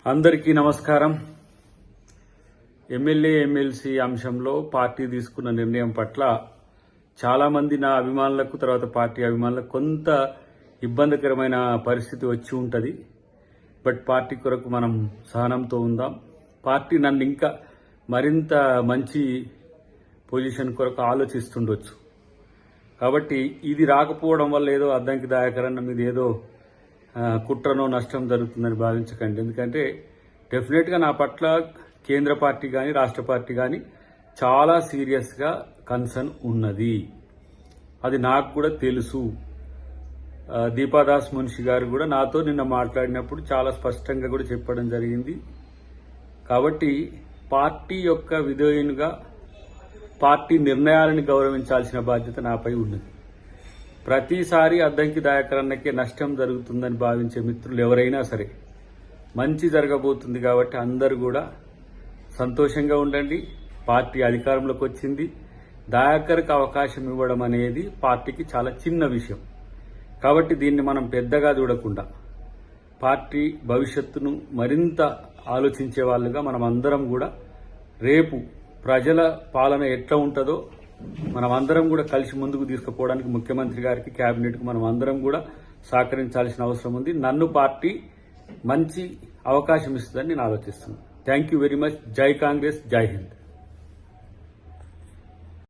అందరికీ నమస్కారం. MLA MLC అంశంలో పార్టీ తీసుకున్న నిర్ణయం పట్ల చాలామంది నా అభిమానులకు తర్వాత పార్టీ అభిమానులకు కొంత ఇబ్బందికరమైన పరిస్థితి వచ్చి ఉంటుంది. బట్ పార్టీ కొరకు మనం సహనంతో ఉందాం. పార్టీ నన్ను ఇంకా మరింత మంచి పొజిషన్ కొరకు ఆలోచిస్తుండొచ్చు. కాబట్టి ఇది రాకపోవడం వల్ల ఏదో అద్దంకి దాయకరన్న మీద ఏదో కుట్రనో నష్టం జరుగుతుందని భావించకండి. ఎందుకంటే డెఫినెట్గా నా పట్ల కేంద్ర పార్టీ కానీ రాష్ట్ర పార్టీ కానీ చాలా సీరియస్గా కన్సర్న్ ఉన్నది. అది నాకు కూడా తెలుసు. దీపాదాస్ మున్షి గారు కూడా నాతో నిన్న మాట్లాడినప్పుడు చాలా స్పష్టంగా కూడా చెప్పడం జరిగింది. కాబట్టి పార్టీ యొక్క విధేయునిగా పార్టీ నిర్ణయాలను గౌరవించాల్సిన బాధ్యత నాపై ఉన్నది. ప్రతిసారి అద్దంకి దాయకరన్నకే నష్టం జరుగుతుందని భావించే మిత్రులు ఎవరైనా సరే మంచి జరగబోతుంది కాబట్టి అందరూ కూడా సంతోషంగా ఉండండి. పార్టీ అధికారంలోకి వచ్చింది. దాయకర్కి అవకాశం ఇవ్వడం అనేది పార్టీకి చాలా చిన్న విషయం. కాబట్టి దీన్ని మనం పెద్దగా చూడకుండా పార్టీ భవిష్యత్తును మరింత ఆలోచించే వాళ్ళుగా మనం అందరం కూడా రేపు ప్రజల పాలన ఎట్లా ఉంటుందో మనం అందరం కూడా కలిసి ముందుకు తీసుకుపోవడానికి ముఖ్యమంత్రి గారికి కేబినెట్కు మనం అందరం కూడా సహకరించాల్సిన అవసరం ఉంది. నన్ను పార్టీ మంచి అవకాశం ఇస్తుందని నేను ఆలోచిస్తున్నాను. Thank you very much. జై కాంగ్రెస్, జై హింద్.